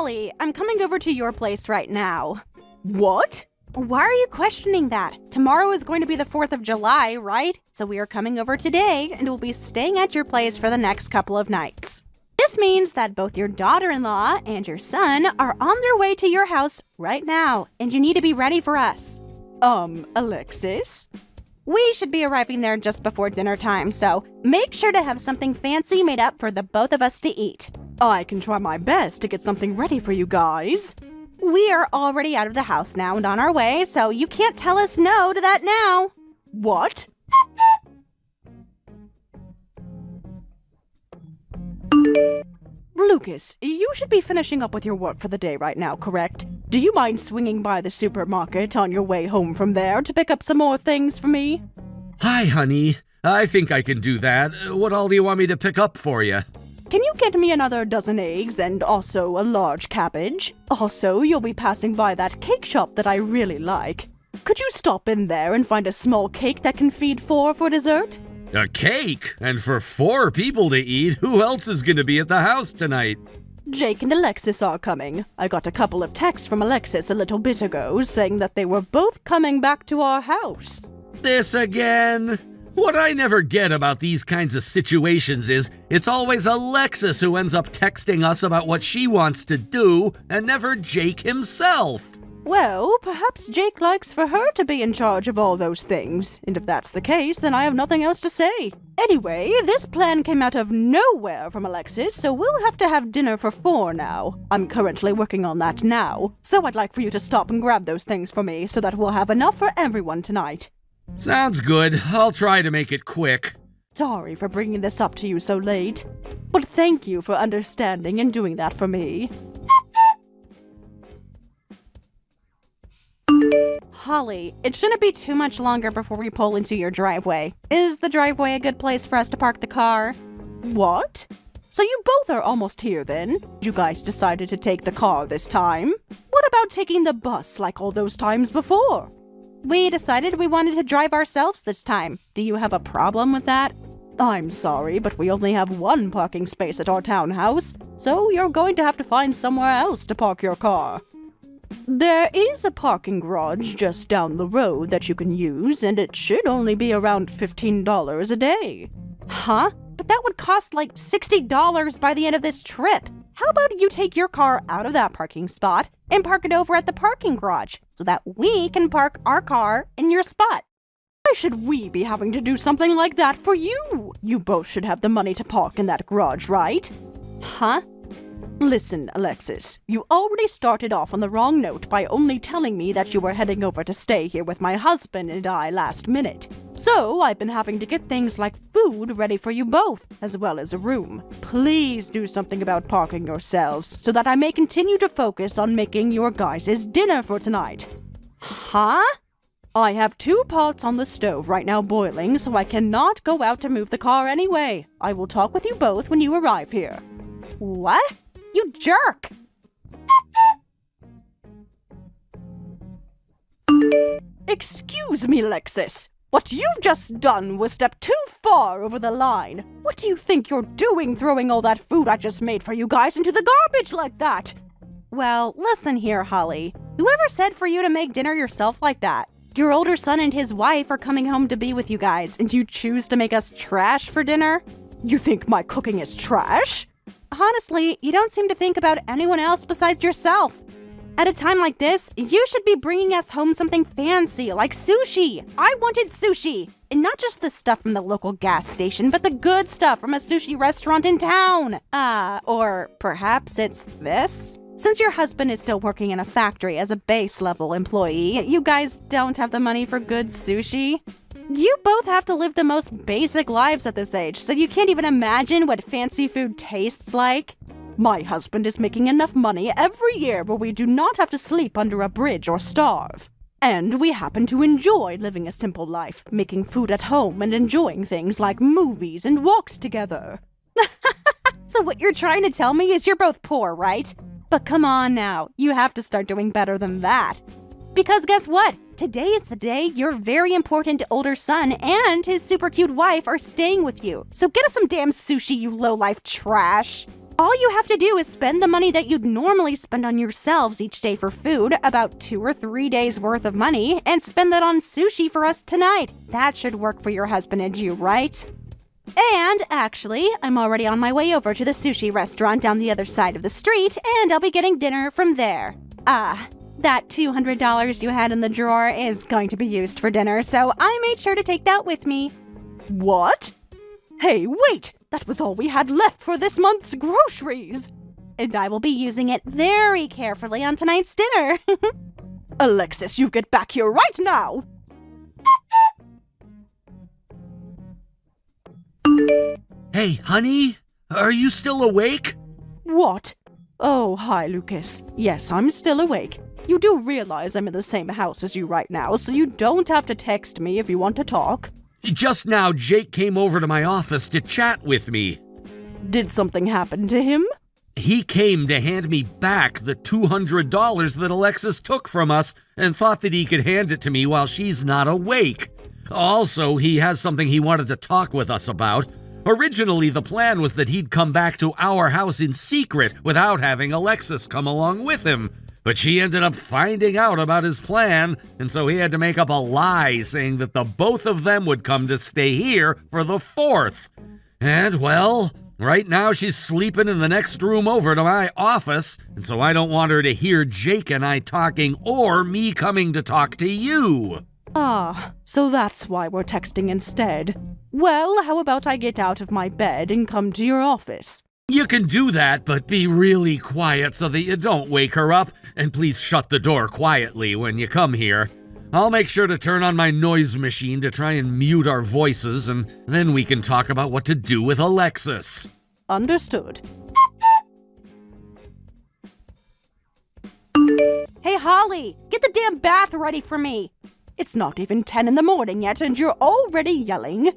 Holly, I'm coming over to your place right now. What? Why are you questioning that? Tomorrow is going to be the 4th of July, right? So we are coming over today, and we'll be staying at your place for the next couple of nights. This means that both your daughter-in-law and your son are on their way to your house right now, and you need to be ready for us. Alexis? We should be arriving there just before dinner time, so make sure to have something fancy made up for the both of us to eat. I can try my best to get something ready for you guys. We are already out of the house now and on our way, so you can't tell us no to that now. What? Lucas, you should be finishing up with your work for the day right now, correct? Do you mind swinging by the supermarket on your way home from there to pick up some more things for me? Hi, honey. I think I can do that. What all do you want me to pick up for you? Can you get me another dozen eggs and also a large cabbage? Also, you'll be passing by that cake shop that I really like. Could you stop in there and find a small cake that can feed 4 for dessert? A cake? And for 4 people to eat? Who else is going to be at the house tonight? Jake and Alexis are coming. I got a couple of texts from Alexis a little bit ago saying that they were both coming back to our house. This again? What I never get about these kinds of situations is it's always Alexis who ends up texting us about what she wants to do and never Jake himself. Well, perhaps Jake likes for her to be in charge of all those things, and if that's the case, then I have nothing else to say. Anyway, this plan came out of nowhere from Alexis, so we'll have to have dinner for 4 now. I'm currently working on that now, so I'd like for you to stop and grab those things for me so that we'll have enough for everyone tonight. Sounds good. I'll try to make it quick. Sorry for bringing this up to you so late, but thank you for understanding and doing that for me. Holly, it shouldn't be too much longer before we pull into your driveway. Is the driveway a good place for us to park the car? What? So you both are almost here then? You guys decided to take the car this time? What about taking the bus like all those times before? We decided we wanted to drive ourselves this time. Do you have a problem with that? I'm sorry, but we only have 1 parking space at our townhouse, so you're going to have to find somewhere else to park your car. There is a parking garage just down the road that you can use, and it should only be around $15 a day. Huh? But that would cost like $60 by the end of this trip. How about you take your car out of that parking spot and park it over at the parking garage so that we can park our car in your spot? Why should we be having to do something like that for you? You both should have the money to park in that garage, right? Huh? Listen, Alexis, you already started off on the wrong note by only telling me that you were heading over to stay here with my husband and I last minute. So I've been having to get things like food ready for you both, as well as a room. Please do something about parking yourselves so that I may continue to focus on making your guys' dinner for tonight. Huh? I have 2 pots on the stove right now boiling, so I cannot go out to move the car anyway. I will talk with you both when you arrive here. What? You jerk! Excuse me, Alexis. What you've just done was step too far over the line. What do you think you're doing throwing all that food I just made for you guys into the garbage like that? Well, listen here, Holly. Whoever said for you to make dinner yourself like that? Your older son and his wife are coming home to be with you guys, and you choose to make us trash for dinner? You think my cooking is trash? Honestly, you don't seem to think about anyone else besides yourself. At a time like this, you should be bringing us home something fancy, like sushi. I wanted sushi. And not just the stuff from the local gas station, but the good stuff from a sushi restaurant in town. Or perhaps it's this? Since your husband is still working in a factory as a base-level employee, you guys don't have the money for good sushi? You both have to live the most basic lives at this age, so you can't even imagine what fancy food tastes like. My husband is making enough money every year where we do not have to sleep under a bridge or starve. And we happen to enjoy living a simple life, making food at home and enjoying things like movies and walks together. So what you're trying to tell me is you're both poor, right? But come on now, you have to start doing better than that. Because guess what? Today is the day your very important older son and his super cute wife are staying with you. So get us some damn sushi, you low-life trash. All you have to do is spend the money that you'd normally spend on yourselves each day for food, about 2 or 3 days worth of money, and spend that on sushi for us tonight. That should work for your husband and you, right? And actually, I'm already on my way over to the sushi restaurant down the other side of the street, and I'll be getting dinner from there. That $200 you had in the drawer is going to be used for dinner, so I made sure to take that with me. What? Hey, wait! That was all we had left for this month's groceries! And I will be using it very carefully on tonight's dinner. Alexis, you get back here right now! Hey, honey, are you still awake? What? Oh, hi, Lucas. Yes, I'm still awake. You do realize I'm in the same house as you right now, so you don't have to text me if you want to talk. Just now, Jake came over to my office to chat with me. Did something happen to him? He came to hand me back the $200 that Alexis took from us and thought that he could hand it to me while she's not awake. Also, he has something he wanted to talk with us about. Originally, the plan was that he'd come back to our house in secret without having Alexis come along with him. But she ended up finding out about his plan, and so he had to make up a lie saying that the both of them would come to stay here for the 4th. And, well, right now she's sleeping in the next room over to my office, and so I don't want her to hear Jake and I talking or me coming to talk to you. Ah, so that's why we're texting instead. Well, how about I get out of my bed and come to your office? You can do that, but be really quiet so that you don't wake her up, and please shut the door quietly when you come here. I'll make sure to turn on my noise machine to try and mute our voices, and then we can talk about what to do with Alexis. Understood. Hey, Holly, get the damn bath ready for me. It's not even 10 in the morning yet, and you're already yelling.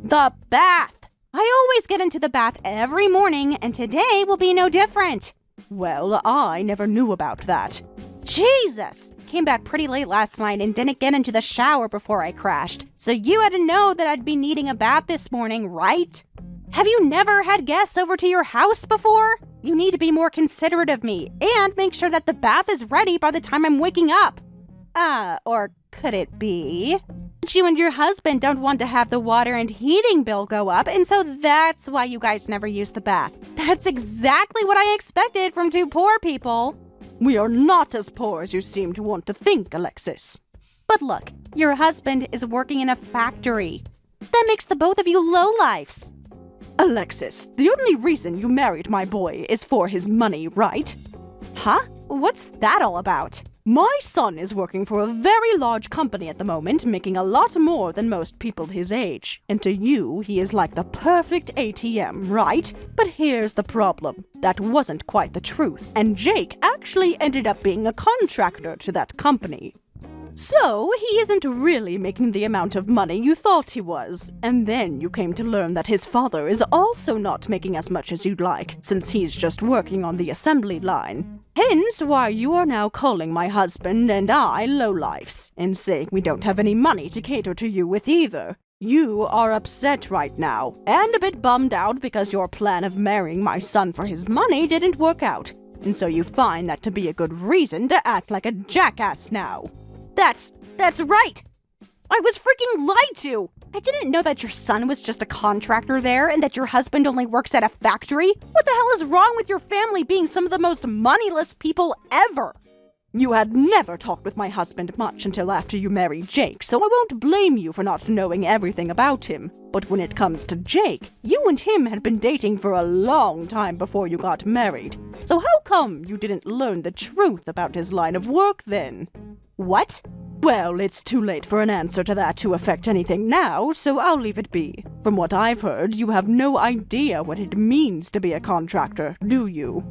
The bath. I always get into the bath every morning, and today will be no different. Well, I never knew about that. Jesus! Came back pretty late last night and didn't get into the shower before I crashed. So you had to know that I'd be needing a bath this morning, right? Have you never had guests over to your house before? You need to be more considerate of me and make sure that the bath is ready by the time I'm waking up. Or could it be you and your husband don't want to have the water and heating bill go up, and so that's why you guys never use the bath? That's exactly what I expected from two poor people. We are not as poor as you seem to want to think, Alexis. But look, your husband is working in a factory. That makes the both of you lowlifes. Alexis, the only reason you married my boy is for his money, right? Huh? What's that all about? My son is working for a very large company at the moment, making a lot more than most people his age. And to you, he is like the perfect ATM, right? But here's the problem. That wasn't quite the truth, and Jake actually ended up being a contractor to that company. So, he isn't really making the amount of money you thought he was. And then you came to learn that his father is also not making as much as you'd like, since he's just working on the assembly line. Hence why you are now calling my husband and I lowlifes, and saying we don't have any money to cater to you with either. You are upset right now, and a bit bummed out because your plan of marrying my son for his money didn't work out. And so you find that to be a good reason to act like a jackass now. That's right! I was freaking lied to! I didn't know that your son was just a contractor there and that your husband only works at a factory. What the hell is wrong with your family being some of the most moneyless people ever? You had never talked with my husband much until after you married Jake, so I won't blame you for not knowing everything about him. But when it comes to Jake, you and him had been dating for a long time before you got married. So how come you didn't learn the truth about his line of work then? What? Well, it's too late for an answer to that to affect anything now, so I'll leave it be. From what I've heard, you have no idea what it means to be a contractor, do you?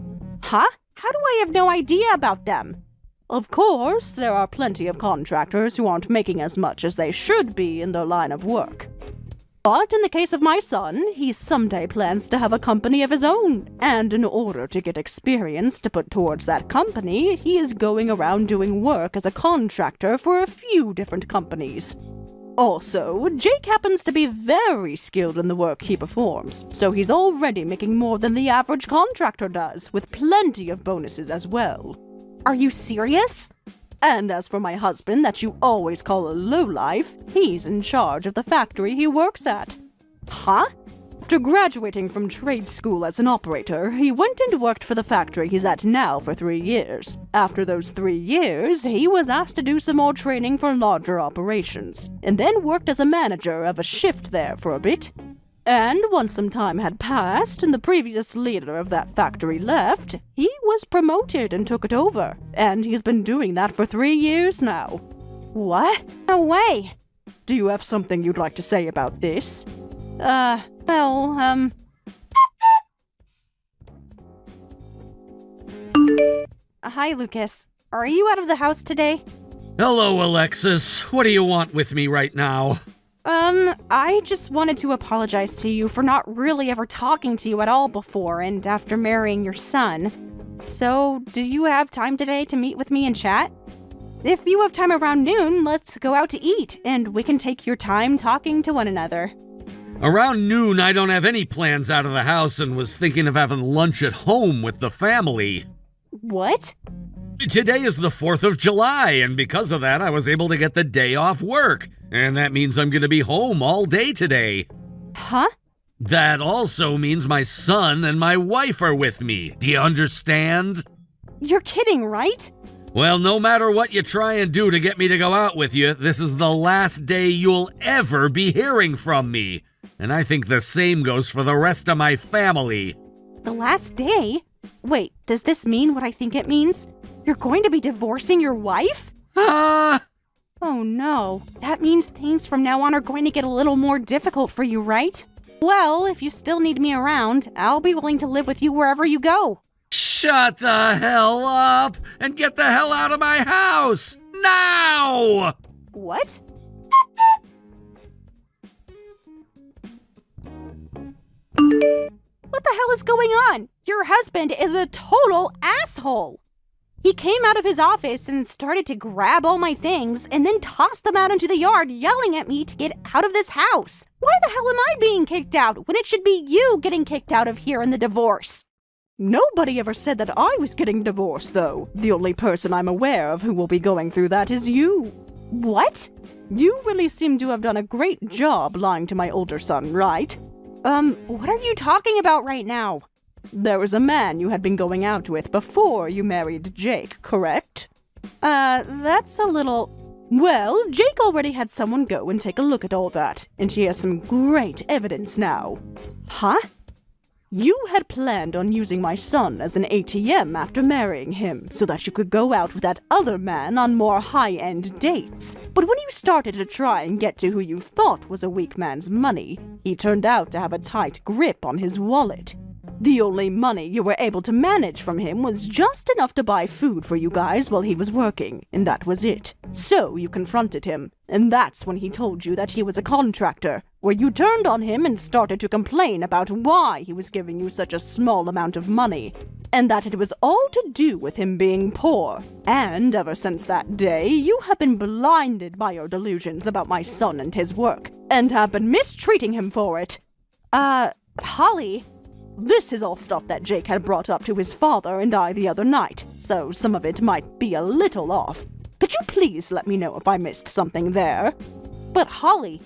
Huh? How do I have no idea about them? Of course, there are plenty of contractors who aren't making as much as they should be in their line of work. But in the case of my son, he someday plans to have a company of his own, and in order to get experience to put towards that company, he is going around doing work as a contractor for a few different companies. Also, Jake happens to be very skilled in the work he performs, so he's already making more than the average contractor does, with plenty of bonuses as well. Are you serious? And as for my husband that you always call a lowlife, he's in charge of the factory he works at. Huh? After graduating from trade school as an operator, he went and worked for the factory he's at now for 3 years. After those 3 years, he was asked to do some more training for larger operations, and then worked as a manager of a shift there for a bit. And once some time had passed and the previous leader of that factory left, he was promoted and took it over, and he's been doing that for 3 years now. What? No way! Do you have something you'd like to say about this? Hi, Lucas. Are you out of the house today? Hello, Alexis. What do you want with me right now? I just wanted to apologize to you for not really ever talking to you at all before and after marrying your son. So, do you have time today to meet with me and chat? If you have time around noon, let's go out to eat, and we can take your time talking to one another. Around noon, I don't have any plans out of the house and was thinking of having lunch at home with the family. What? Today is the 4th of July, and because of that, I was able to get the day off work. And that means I'm going to be home all day today. Huh? That also means my son and my wife are with me. Do you understand? You're kidding, right? Well, no matter what you try and do to get me to go out with you, this is the last day you'll ever be hearing from me. And I think the same goes for the rest of my family. The last day? Wait, does this mean what I think it means? You're going to be divorcing your wife? Oh no, that means things from now on are going to get a little more difficult for you, right? Well, if you still need me around, I'll be willing to live with you wherever you go. Shut the hell up and get the hell out of my house! Now! What? What the hell is going on? Your husband is a total asshole! He came out of his office and started to grab all my things and then tossed them out into the yard, yelling at me to get out of this house. Why the hell am I being kicked out when it should be you getting kicked out of here in the divorce? Nobody ever said that I was getting divorced, though. The only person I'm aware of who will be going through that is you. What? You really seem to have done a great job lying to my older son, right? What are you talking about right now? There was a man you had been going out with before you married Jake, correct? That's a little... Well, Jake already had someone go and take a look at all that, and he has some great evidence now. Huh? You had planned on using my son as an ATM after marrying him, so that you could go out with that other man on more high-end dates. But when you started to try and get to who you thought was a weak man's money, he turned out to have a tight grip on his wallet. The only money you were able to manage from him was just enough to buy food for you guys while he was working, and that was it. So you confronted him, and that's when he told you that he was a contractor, where you turned on him and started to complain about why he was giving you such a small amount of money, and that it was all to do with him being poor. And ever since that day, you have been blinded by your delusions about my son and his work, and have been mistreating him for it. Holly... This is all stuff that Jake had brought up to his father and I the other night, so some of it might be a little off. Could you please let me know if I missed something there? But Holly...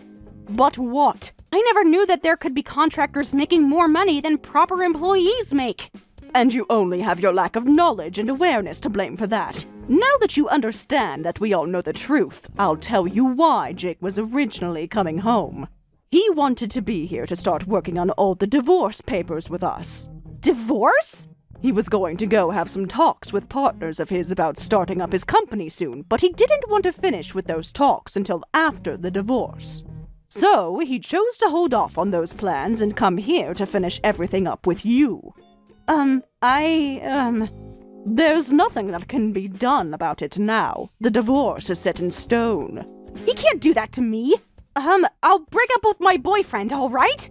But what? I never knew that there could be contractors making more money than proper employees make. And you only have your lack of knowledge and awareness to blame for that. Now that you understand that we all know the truth, I'll tell you why Jake was originally coming home. He wanted to be here to start working on all the divorce papers with us. Divorce? He was going to go have some talks with partners of his about starting up his company soon, but he didn't want to finish with those talks until after the divorce. So he chose to hold off on those plans and come here to finish everything up with you. There's nothing that can be done about it now. The divorce is set in stone. He can't do that to me. I'll break up with my boyfriend, all right?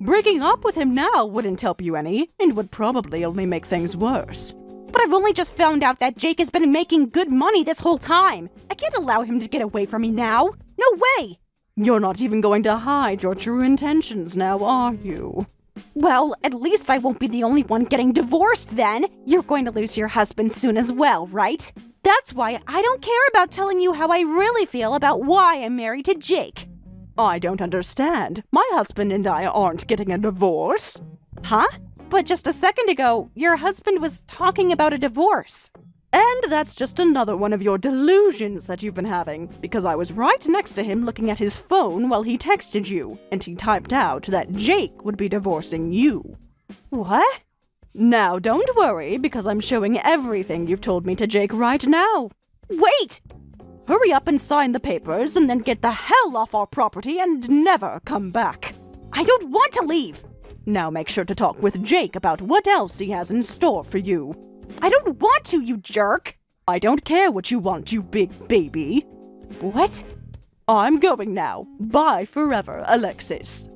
Breaking up with him now wouldn't help you any, and would probably only make things worse. But I've only just found out that Jake has been making good money this whole time. I can't allow him to get away from me now. No way! You're not even going to hide your true intentions now, are you? Well, at least I won't be the only one getting divorced then. You're going to lose your husband soon as well, right? That's why I don't care about telling you how I really feel about why I'm married to Jake. I don't understand. My husband and I aren't getting a divorce. Huh? But just a second ago, your husband was talking about a divorce. And that's just another one of your delusions that you've been having, because I was right next to him looking at his phone while he texted you, and he typed out that Jake would be divorcing you. What? Now, don't worry, because I'm showing everything you've told me to Jake right now. Wait! Hurry up and sign the papers, and then get the hell off our property and never come back. I don't want to leave! Now make sure to talk with Jake about what else he has in store for you. I don't want to, you jerk! I don't care what you want, you big baby. What? I'm going now. Bye forever, Alexis.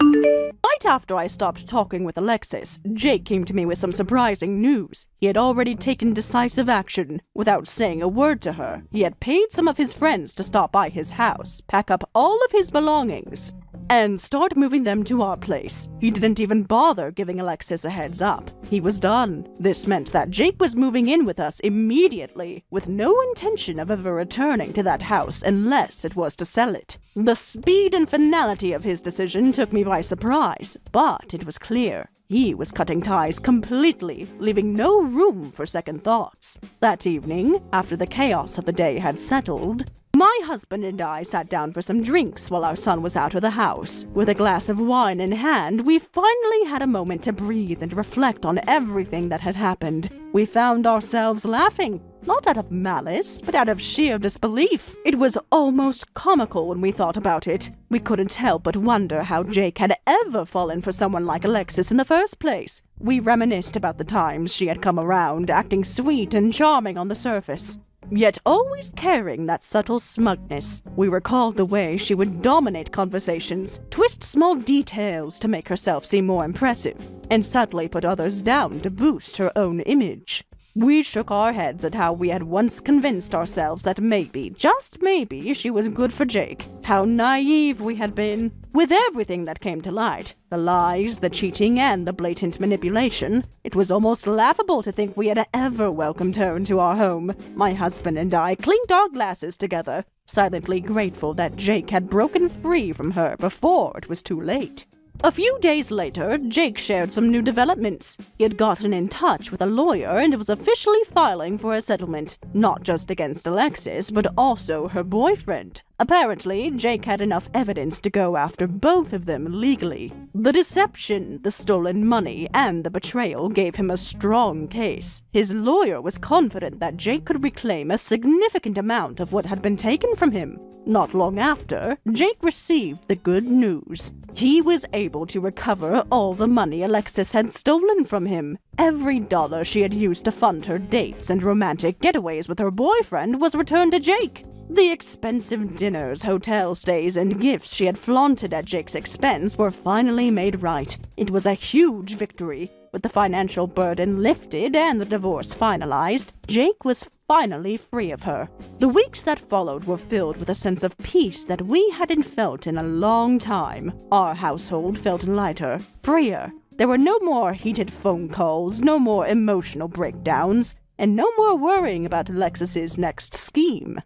Right after I stopped talking with Alexis, Jake came to me with some surprising news. He had already taken decisive action. Without saying a word to her, he had paid some of his friends to stop by his house, pack up all of his belongings, and start moving them to our place. He didn't even bother giving Alexis a heads up. He was done. This meant that Jake was moving in with us immediately, with no intention of ever returning to that house unless it was to sell it. The speed and finality of his decision took me by surprise, but it was clear. He was cutting ties completely, leaving no room for second thoughts. That evening, after the chaos of the day had settled, my husband and I sat down for some drinks while our son was out of the house. With a glass of wine in hand, we finally had a moment to breathe and reflect on everything that had happened. We found ourselves laughing, not out of malice, but out of sheer disbelief. It was almost comical when we thought about it. We couldn't help but wonder how Jake had ever fallen for someone like Alexis in the first place. We reminisced about the times she had come around, acting sweet and charming on the surface, yet always carrying that subtle smugness. We recalled the way she would dominate conversations, twist small details to make herself seem more impressive, and subtly put others down to boost her own image. We shook our heads at how we had once convinced ourselves that maybe, just maybe, she was good for Jake. How naive we had been. With everything that came to light, the lies, the cheating, and the blatant manipulation, it was almost laughable to think we had ever welcomed her into our home. My husband and I clinked our glasses together, silently grateful that Jake had broken free from her before it was too late. A few days later, Jake shared some new developments. He had gotten in touch with a lawyer and was officially filing for a settlement, not just against Alexis, but also her boyfriend. Apparently, Jake had enough evidence to go after both of them legally. The deception, the stolen money, and the betrayal gave him a strong case. His lawyer was confident that Jake could reclaim a significant amount of what had been taken from him. Not long after, Jake received the good news. He was able to recover all the money Alexis had stolen from him. Every dollar she had used to fund her dates and romantic getaways with her boyfriend was returned to Jake. The expensive dinners, hotel stays, and gifts she had flaunted at Jake's expense were finally made right. It was a huge victory. With the financial burden lifted and the divorce finalized, Jake was finally free of her. The weeks that followed were filled with a sense of peace that we hadn't felt in a long time. Our household felt lighter, freer. There were no more heated phone calls, no more emotional breakdowns, and no more worrying about Alexis's next scheme.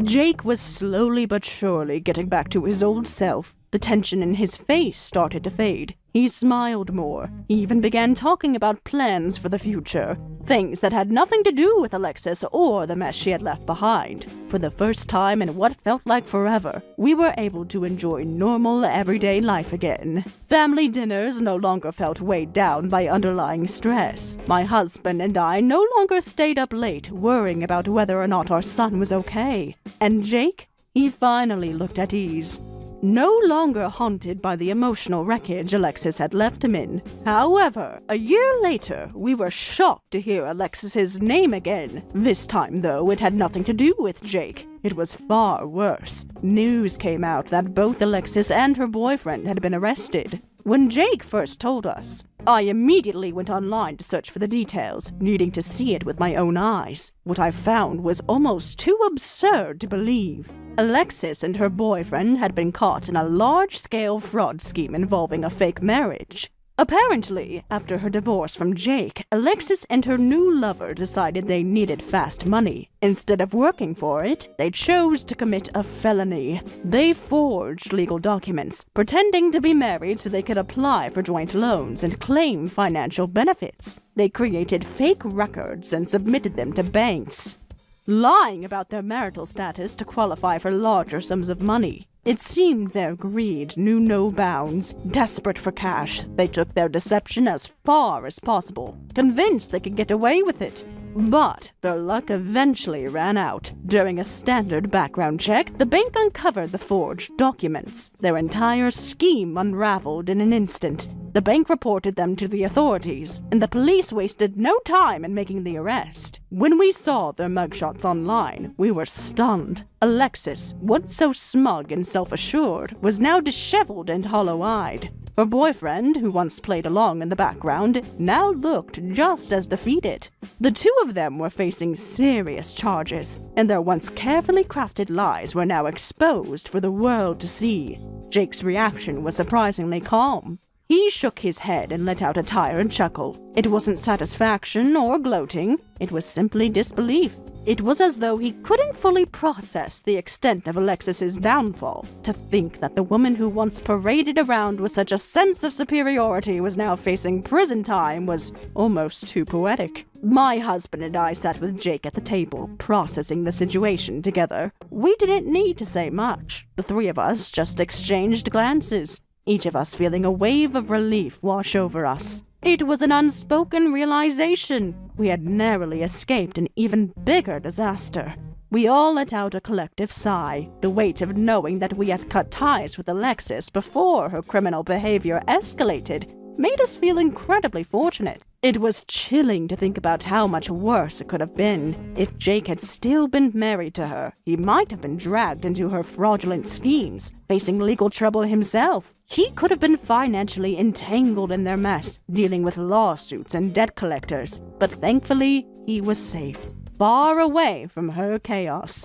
Jake was slowly but surely getting back to his old self. The tension in his face started to fade. He smiled more. He even began talking about plans for the future. Things that had nothing to do with Alexis or the mess she had left behind. For the first time in what felt like forever, we were able to enjoy normal, everyday life again. Family dinners no longer felt weighed down by underlying stress. My husband and I no longer stayed up late worrying about whether or not our son was okay. And Jake? He finally looked at ease. No longer haunted by the emotional wreckage Alexis had left him in. However, a year later, we were shocked to hear Alexis's name again. This time, though, it had nothing to do with Jake. It was far worse. News came out that both Alexis and her boyfriend had been arrested. When Jake first told us, I immediately went online to search for the details, needing to see it with my own eyes. What I found was almost too absurd to believe. Alexis and her boyfriend had been caught in a large-scale fraud scheme involving a fake marriage. Apparently, after her divorce from Jake, Alexis and her new lover decided they needed fast money. Instead of working for it, they chose to commit a felony. They forged legal documents, pretending to be married so they could apply for joint loans and claim financial benefits. They created fake records and submitted them to banks, lying about their marital status to qualify for larger sums of money. It seemed their greed knew no bounds. Desperate for cash, they took their deception as far as possible, convinced they could get away with it. But their luck eventually ran out. During a standard background check, the bank uncovered the forged documents. Their entire scheme unraveled in an instant. The bank reported them to the authorities, and the police wasted no time in making the arrest. When we saw their mugshots online, we were stunned. Alexis, once so smug and self-assured, was now disheveled and hollow-eyed. Her boyfriend, who once played along in the background, now looked just as defeated. The two of them were facing serious charges, and their once carefully crafted lies were now exposed for the world to see. Jake's reaction was surprisingly calm. He shook his head and let out a tired chuckle. It wasn't satisfaction or gloating, it was simply disbelief. It was as though he couldn't fully process the extent of Alexis's downfall. To think that the woman who once paraded around with such a sense of superiority was now facing prison time was almost too poetic. My husband and I sat with Jake at the table, processing the situation together. We didn't need to say much. The three of us just exchanged glances, each of us feeling a wave of relief wash over us. It was an unspoken realization. We had narrowly escaped an even bigger disaster. We all let out a collective sigh. The weight of knowing that we had cut ties with Alexis before her criminal behavior escalated made us feel incredibly fortunate. It was chilling to think about how much worse it could have been. If Jake had still been married to her, he might have been dragged into her fraudulent schemes, facing legal trouble himself. He could have been financially entangled in their mess, dealing with lawsuits and debt collectors. But thankfully, he was safe, far away from her chaos.